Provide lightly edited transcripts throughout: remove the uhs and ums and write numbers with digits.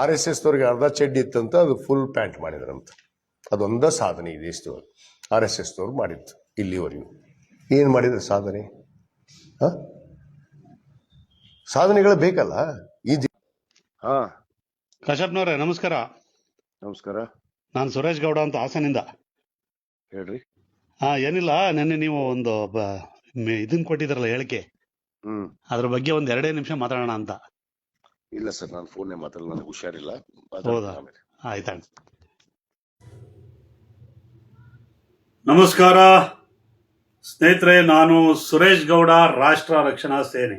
RSS ದವ್ರಿಗೆ ಅರ್ಧ ಚಡ್ಡಿ ಇತ್ತಂತ ಅದು ಫುಲ್ ಪ್ಯಾಂಟ್ ಮಾಡಿದ್ರಂತ. ಅದೊಂದ ಸಾಧನೆ ಈ ದೇಶದವ್ರು RSS ದವ್ರು ಮಾಡಿದ್ದು ಇಲ್ಲಿವರೆಗೂ. ಏನ್ ಮಾಡಿದ್ರೆ ಸಾಧನೆ? ಸಾಧನೆಗಳು ಬೇಕಲ್ಲ ಈ ಕಶ್ಯಪ್ನವ್ರೆ ನಮಸ್ಕಾರ. ನಮಸ್ಕಾರ. ನಾನು ಸುರೇಶ್ ಗೌಡ ಅಂತ ಹಾಸನಿಂದ. ಹೇಳ್ರಿ. ಏನಿಲ್ಲ, ನೆನ್ನೆ ನೀವು ಒಂದು ಇದನ್ನ ಕೊಟ್ಟಿದ್ರಲ್ಲ ಹೇಳಿಕೆ, ಅದ್ರ ಬಗ್ಗೆ ಒಂದ್ 2 ನಿಮಿಷ ಮಾತಾಡೋಣ ಅಂತ. ಇಲ್ಲ ಸರ್, ನಾನು ಫೋನ್ ಮಾತಾಡಲ್ಲ, ನನಗೆ ಹುಷಾರಿಲ್ಲ. ಹೌದಾ? ಆಯ್ತಾ. ನಮಸ್ಕಾರ ಸ್ನೇಹಿತರೆ, ನಾನು ಸುರೇಶ್ ಗೌಡ, ರಾಷ್ಟ್ರ ರಕ್ಷಣಾ ಸೇನೆ.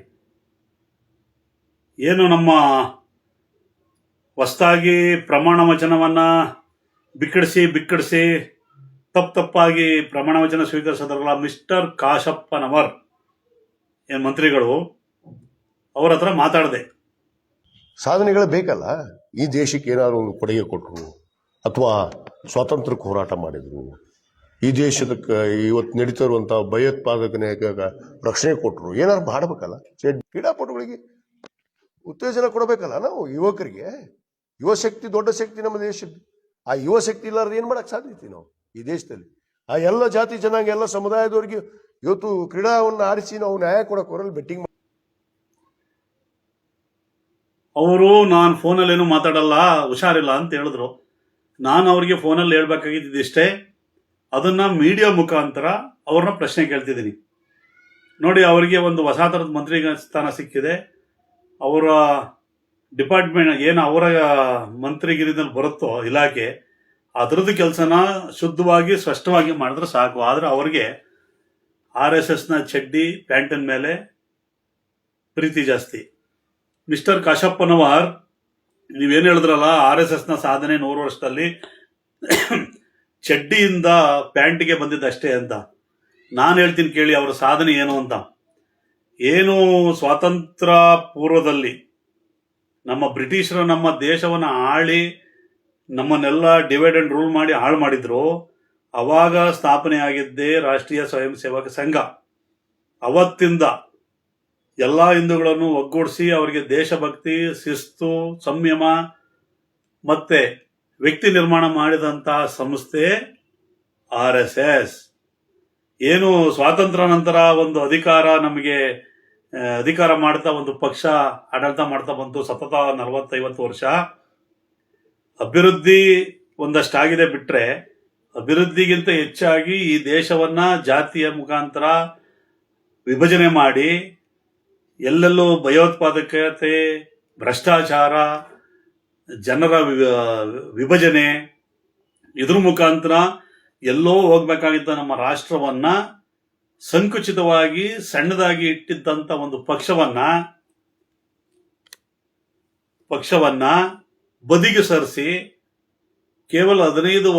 ಏನು ನಮ್ಮ ಹೊಸದಾಗಿ ಪ್ರಮಾಣ ವಚನವನ್ನ ಬಿಕ್ಕಡಿಸಿ ತಪ್ಪಾಗಿ ಪ್ರಮಾಣ ವಚನ ಸ್ವೀಕರಿಸಿದ್ರಲ್ಲ ಮಿಸ್ಟರ್ ಕಾಶಪ್ಪನವರ್ ಏನ್ ಮಂತ್ರಿಗಳು, ಅವ್ರ ಹತ್ರ ಮಾತಾಡಿದೆ. ಸಾಧನೆಗಳು ಬೇಕಲ್ಲ ಈ ದೇಶಕ್ಕೆ. ಏನಾದ್ರು ಒಂದು ಕೊಡುಗೆ ಕೊಟ್ಟರು ಅಥವಾ ಸ್ವಾತಂತ್ರ್ಯಕ್ಕೆ ಹೋರಾಟ ಮಾಡಿದ್ರು, ಈ ದೇಶದ ಇವತ್ತು ನಡೀತಾ ಇರುವಂತ ಭಯೋತ್ಪಾದಕನೆ ರಕ್ಷಣೆ ಕೊಟ್ಟರು, ಏನಾದ್ರು ಮಾಡಬೇಕಲ್ಲ. ಕ್ರೀಡಾಪಟುಗಳಿಗೆ ಉತ್ತೇಜನ ಕೊಡಬೇಕಲ್ಲ ನಾವು. ಯುವಕರಿಗೆ ಯುವಶಕ್ತಿ ದೊಡ್ಡ ಶಕ್ತಿ ನಮ್ಮ ದೇಶದ್ದು. ಆ ಯುವಶಕ್ತಿ ಇಲ್ಲಾರ್ದು ಏನ್ ಮಾಡಕ್ ಸಾಧ್ಯತೆ ನಾವು ಈ ದೇಶದಲ್ಲಿ? ಆ ಎಲ್ಲ ಜಾತಿ ಜನಾಂಗ ಎಲ್ಲ ಸಮುದಾಯದವರಿಗೆ ಇವತ್ತು ಕ್ರೀಡಾವನ್ನು ಆರಿಸಿ ನಾವು ನ್ಯಾಯ ಕೊಡಕ್ ಹೊರಲ್ ಬೆಟ್ಟಿಂಗ್ ಅವರು ನಾನು ಫೋನಲ್ಲಿ ಏನು ಮಾತಾಡಲ್ಲ, ಹುಷಾರಿಲ್ಲ ಅಂತ ಹೇಳಿದ್ರು. ನಾನು ಅವ್ರಿಗೆ ಫೋನಲ್ಲಿ ಹೇಳ್ಬೇಕಾಗಿದ್ದಿಷ್ಟೇ. ಅದನ್ನ ಮೀಡಿಯಾ ಮುಖಾಂತರ ಅವ್ರನ್ನ ಪ್ರಶ್ನೆ ಕೇಳ್ತಿದ್ದೀನಿ. ನೋಡಿ, ಅವರಿಗೆ ಒಂದು ಹೊಸ ಥರದ ಮಂತ್ರಿ ಸ್ಥಾನ ಸಿಕ್ಕಿದೆ. ಅವರ ಡಿಪಾರ್ಟ್ಮೆಂಟ್ ಏನು ಅವರ ಮಂತ್ರಿಗಿರಿದಲ್ಲಿ ಬರುತ್ತೋ ಇಲಾಖೆ, ಅದರದ್ದು ಕೆಲಸನ ಶುದ್ಧವಾಗಿ ಸ್ಪಷ್ಟವಾಗಿ ಮಾಡಿದ್ರೆ ಸಾಕು. ಆದ್ರೆ ಅವ್ರಿಗೆ RSSನ ಚಡ್ಡಿ ಪ್ಯಾಂಟಿನ ಮೇಲೆ ಪ್ರೀತಿ ಜಾಸ್ತಿ. ಮಿಸ್ಟರ್ ಕಾಶಪ್ಪನವರ್, ನೀವೇನು ಹೇಳಿದ್ರಲ್ಲ RSSನ ಸಾಧನೆ 100 ವರ್ಷದಲ್ಲಿ ಚಡ್ಡಿಯಿಂದ ಪ್ಯಾಂಟಿಗೆ ಬಂದಿದ್ದಷ್ಟೇ ಅಂತ. ನಾನು ಹೇಳ್ತೀನಿ ಕೇಳಿ ಅವರ ಸಾಧನೆ ಏನು ಅಂತ. ಏನು ಸ್ವಾತಂತ್ರ್ಯ ಪೂರ್ವದಲ್ಲಿ ನಮ್ಮ ಬ್ರಿಟಿಷರು ನಮ್ಮ ದೇಶವನ್ನು ಆಳಿ ನಮ್ಮನ್ನೆಲ್ಲ ಡಿವೈಡ್ ಅಂಡ್ ರೂಲ್ ಮಾಡಿ ಹಾಳು ಮಾಡಿದ್ರು. ಅವಾಗ ಸ್ಥಾಪನೆ ಆಗಿದ್ದೇ ರಾಷ್ಟ್ರೀಯ ಸ್ವಯಂ ಸೇವಕ ಸಂಘ. ಅವತ್ತಿಂದ ಎಲ್ಲ ಹಿಂದೂಗಳನ್ನು ಒಗ್ಗೂಡಿಸಿ ಅವರಿಗೆ ದೇಶಭಕ್ತಿ, ಶಿಸ್ತು, ಸಂಯಮ ಮತ್ತೆ ವ್ಯಕ್ತಿ ನಿರ್ಮಾಣ ಮಾಡಿದಂತಹ ಸಂಸ್ಥೆ RSS. ಏನು ಸ್ವಾತಂತ್ರ್ಯ ನಂತರ ಒಂದು ನಮಗೆ ಅಧಿಕಾರ ಮಾಡ್ತಾ ಒಂದು ಪಕ್ಷ ಆಡಳಿತ ಮಾಡ್ತಾ ಬಂತು ಸತತ 40-50 ವರ್ಷ. ಅಭಿವೃದ್ಧಿ ಒಂದಷ್ಟಾಗಿದೆ ಬಿಟ್ರೆ, ಅಭಿವೃದ್ಧಿಗಿಂತ ಹೆಚ್ಚಾಗಿ ಈ ದೇಶವನ್ನ ಜಾತಿಯ ಮುಖಾಂತರ ವಿಭಜನೆ ಮಾಡಿ ಎಲ್ಲೆಲ್ಲೂ ಭಯೋತ್ಪಾದಕತೆ, ಭ್ರಷ್ಟಾಚಾರ, ಜನರ ವಿಭಜನೆ, ಇದ್ರ ಮುಖಾಂತರ ಎಲ್ಲೋ ಹೋಗ್ಬೇಕಾಗಿದ್ದ ನಮ್ಮ ರಾಷ್ಟ್ರವನ್ನ ಸಂಕುಚಿತವಾಗಿ ಸಣ್ಣದಾಗಿ ಇಟ್ಟಿದ್ದಂತ ಒಂದು ಪಕ್ಷವನ್ನ ಬದಿಗೆ ಸರಿಸಿ ಕೇವಲ 15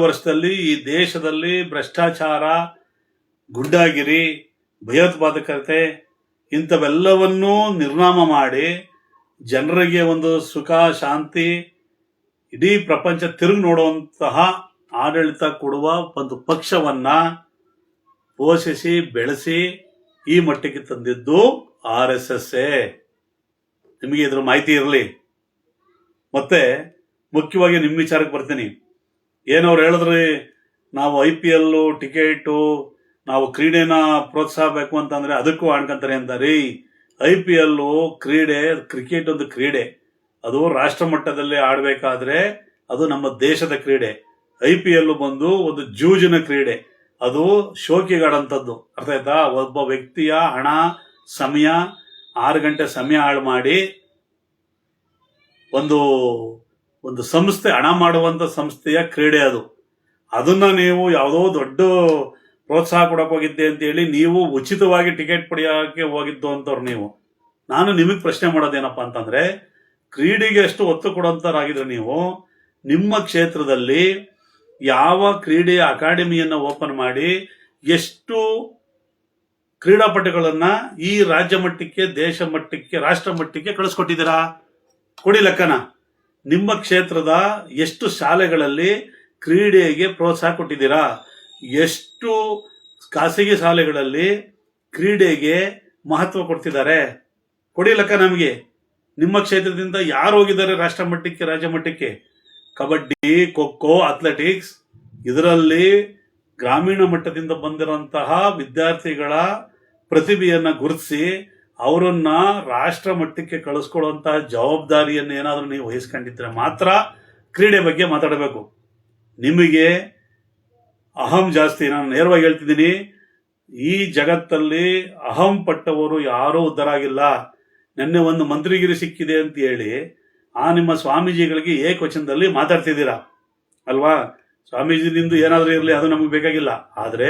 ವರ್ಷದಲ್ಲಿ ಈ ದೇಶದಲ್ಲಿ ಭ್ರಷ್ಟಾಚಾರ, ಗುಂಡಾಗಿರಿ, ಭಯೋತ್ಪಾದಕತೆ ಇಂಥವೆಲ್ಲವನ್ನೂ ನಿರ್ನಾಮ ಮಾಡಿ ಜನರಿಗೆ ಒಂದು ಸುಖ, ಶಾಂತಿ, ಇಡೀ ಪ್ರಪಂಚ ತಿರುಗಿ ನೋಡುವಂತಹ ಆಡಳಿತ ಕೊಡುವ ಒಂದು ಪಕ್ಷವನ್ನ ಪೋಷಿಸಿ ಬೆಳೆಸಿ ಈ ಮಟ್ಟಕ್ಕೆ ತಂದಿದ್ದು RSS. ನಿಮಗೆ ಇದ್ರ ಮಾಹಿತಿ ಇರಲಿ. ಮತ್ತೆ ಮುಖ್ಯವಾಗಿ ನಿಮ್ಮ ವಿಚಾರಕ್ಕೆ ಬರ್ತೀನಿ. ಏನವ್ರು ಹೇಳಿದ್ರಿ, ನಾವು IPL ಟಿಕೆಟು, ನಾವು ಕ್ರೀಡೆನ ಪ್ರೋತ್ಸಾಹ ಬೇಕು ಅಂತಂದ್ರೆ ಅದಕ್ಕೂ ಆಡ್ಕೊಂತಾರೆ ಅಂತ. ರೀ, IPL ಕ್ರೀಡೆ, ಕ್ರಿಕೆಟ್ ಒಂದು ಕ್ರೀಡೆ. ಅದು ರಾಷ್ಟ್ರ ಮಟ್ಟದಲ್ಲಿ ಆಡಬೇಕಾದ್ರೆ ಅದು ನಮ್ಮ ದೇಶದ ಕ್ರೀಡೆ. IPL ಬಂದು ಒಂದು ಜೂಜಿನ ಕ್ರೀಡೆ. ಅದು ಶೋಕಿಗಾಡಂಥದ್ದು. ಅರ್ಥ ಆಯ್ತಾ? ಒಬ್ಬ ವ್ಯಕ್ತಿಯ ಹಣ, ಸಮಯ, 6 ಗಂಟೆ ಸಮಯ ಹಾಳು ಮಾಡಿ ಒಂದು ಸಂಸ್ಥೆ, ಹಣ ಮಾಡುವಂತ ಸಂಸ್ಥೆಯ ಕ್ರೀಡೆ ಅದು. ಅದನ್ನ ನೀವು ಯಾವುದೋ ದೊಡ್ಡ ಪ್ರೋತ್ಸಾಹ ಕೊಡಕ್ ಹೋಗಿದ್ದೆ ಅಂತ ಹೇಳಿ ನೀವು ಉಚಿತವಾಗಿ ಟಿಕೆಟ್ ಪಡೆಯೋಕೆ ಹೋಗಿದ್ದು ಅಂತವ್ರು ನೀವು. ನಾನು ನಿಮಗೆ ಪ್ರಶ್ನೆ ಮಾಡೋದೇನಪ್ಪ ಅಂತಂದ್ರೆ, ಕ್ರೀಡೆಗೆ ಎಷ್ಟು ಒತ್ತು ಕೊಡುವಂತರಾಗಿದ್ರೆ ನೀವು ನಿಮ್ಮ ಕ್ಷೇತ್ರದಲ್ಲಿ ಯಾವ ಕ್ರೀಡೆಯ ಅಕಾಡೆಮಿಯನ್ನ ಓಪನ್ ಮಾಡಿ ಎಷ್ಟು ಕ್ರೀಡಾಪಟುಗಳನ್ನ ಈ ರಾಜ್ಯ ಮಟ್ಟಕ್ಕೆ, ದೇಶ ಮಟ್ಟಕ್ಕೆ, ರಾಷ್ಟ್ರ ಮಟ್ಟಕ್ಕೆ ಕಳಿಸ್ಕೊಟ್ಟಿದ್ದೀರಾ? ಕೊಡಿ ಲೆಕ್ಕನ. ನಿಮ್ಮ ಕ್ಷೇತ್ರದ ಎಷ್ಟು ಶಾಲೆಗಳಲ್ಲಿ ಕ್ರೀಡೆಗೆ ಪ್ರೋತ್ಸಾಹ ಕೊಟ್ಟಿದ್ದೀರಾ? ಎಷ್ಟು ಖಾಸಗಿ ಶಾಲೆಗಳಲ್ಲಿ ಕ್ರೀಡೆಗೆ ಮಹತ್ವ ಕೊಡ್ತಿದ್ದಾರೆ? ಕೊಡಿ ಲೆಕ್ಕ ನಮಗೆ. ನಿಮ್ಮ ಕ್ಷೇತ್ರದಿಂದ ಯಾರು ಹೋಗಿದ್ದಾರೆ ರಾಷ್ಟ್ರ ಮಟ್ಟಕ್ಕೆ, ರಾಜ್ಯ ಮಟ್ಟಕ್ಕೆ? ಕಬಡ್ಡಿ, ಖೋ-ಖೋ, ಅಥ್ಲೆಟಿಕ್ಸ್, ಇದರಲ್ಲಿ ಗ್ರಾಮೀಣ ಮಟ್ಟದಿಂದ ಬಂದಿರುವಂತಹ ವಿದ್ಯಾರ್ಥಿಗಳ ಪ್ರತಿಭೆಯನ್ನ ಗುರುತಿಸಿ ಅವರನ್ನ ರಾಷ್ಟ್ರ ಮಟ್ಟಕ್ಕೆ ಕಳಿಸ್ಕೊಡುವಂತಹ ಜವಾಬ್ದಾರಿಯನ್ನು ಏನಾದರೂ ನೀವು ವಹಿಸ್ಕೊಂಡಿದ್ರೆ ಮಾತ್ರ ಕ್ರೀಡೆ ಬಗ್ಗೆ ಮಾತಾಡಬೇಕು. ನಿಮಗೆ ಅಹಂ ಜಾಸ್ತಿ. ನಾನು ನೇರವಾಗಿ ಹೇಳ್ತಿದ್ದೀನಿ, ಈ ಜಗತ್ತಲ್ಲಿ ಅಹಂ ಪಟ್ಟವರು ಯಾರೂ ಉದ್ಧಾರ ಆಗಿಲ್ಲ. ನಿನ್ನೆ ಒಂದು ಮಂತ್ರಿಗಿರಿ ಸಿಕ್ಕಿದೆ ಅಂತ ಹೇಳಿ ಆ ನಿಮ್ಮ ಸ್ವಾಮೀಜಿಗಳಿಗೆ ಏಕವಚನದಲ್ಲಿ ಮಾತಾಡ್ತಿದ್ದೀರಾ ಅಲ್ವಾ? ಸ್ವಾಮೀಜಿನಿಂದ ಏನಾದರೂ ಇರಲಿ, ಅದು ನಮಗೆ ಬೇಕಾಗಿಲ್ಲ. ಆದರೆ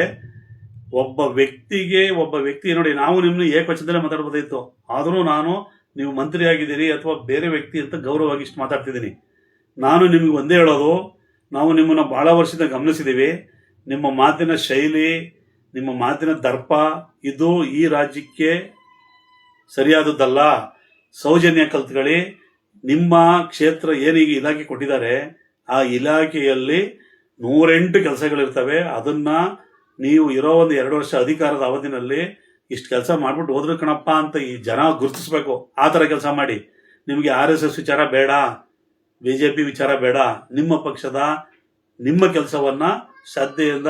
ಒಬ್ಬ ವ್ಯಕ್ತಿ ನೋಡಿ, ನಾವು ನಿಮ್ಮನ್ನ ಏಕವಚನದಲ್ಲೇ ಮಾತಾಡ್ಬೋದಾಯ್ತು. ಆದರೂ ನೀವು ಮಂತ್ರಿ ಆಗಿದ್ದೀರಿ ಅಥವಾ ಬೇರೆ ವ್ಯಕ್ತಿ ಅಂತ ಗೌರವವಾಗಿ ಇಷ್ಟು ಮಾತಾಡ್ತಿದ್ದೀನಿ. ನಾನು ನಿಮಗೆ ಒಂದೇ ಹೇಳೋದು, ನಾವು ನಿಮ್ಮನ್ನು ಬಹಳ ವರ್ಷದಿಂದ ಗಮನಿಸಿದ್ದೀವಿ. ನಿಮ್ಮ ಮಾತಿನ ಶೈಲಿ, ನಿಮ್ಮ ಮಾತಿನ ದರ್ಪ ಇದು ಈ ರಾಜ್ಯಕ್ಕೆ ಸರಿಯಾದದ್ದಲ್ಲ. ಸೌಜನ್ಯ ಕಲ್ತ್ಕೊಳ್ಳಿ. ನಿಮ್ಮ ಕ್ಷೇತ್ರ ಏನೀಗ ಇಲಾಖೆ ಕೊಟ್ಟಿದ್ದಾರೆ, ಆ ಇಲಾಖೆಯಲ್ಲಿ 108 ಕೆಲಸಗಳಿರ್ತವೆ. ಅದನ್ನ ನೀವು ಇರೋ ಒಂದು 2 ವರ್ಷ ಅಧಿಕಾರದ ಅವಧಿನಲ್ಲಿ ಇಷ್ಟು ಕೆಲಸ ಮಾಡ್ಬಿಟ್ಟು ಹೋದ್ರು ಕಣಪ್ಪ ಅಂತ ಈ ಜನ ಗುರುತಿಸ್ಬೇಕು. ಆ ಥರ ಕೆಲಸ ಮಾಡಿ. ನಿಮಗೆ RSS ವಿಚಾರ ಬೇಡ, BJP ವಿಚಾರ ಬೇಡ. ನಿಮ್ಮ ಪಕ್ಷದ ನಿಮ್ಮ ಕೆಲಸವನ್ನ ಶ್ರದ್ಧೆಯಿಂದ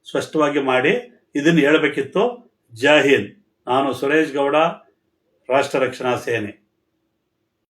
ಸ್ಪಷ್ಟವಾಗಿ ಮಾಡಿ. ಇದನ್ನು ಹೇಳಬೇಕಿತ್ತು. ಜೈ ಹಿಂದ್. ನಾನು ಸುರೇಶ್ ಗೌಡ, ರಾಷ್ಟ್ರ ರಕ್ಷಣಾ ಸೇನೆ.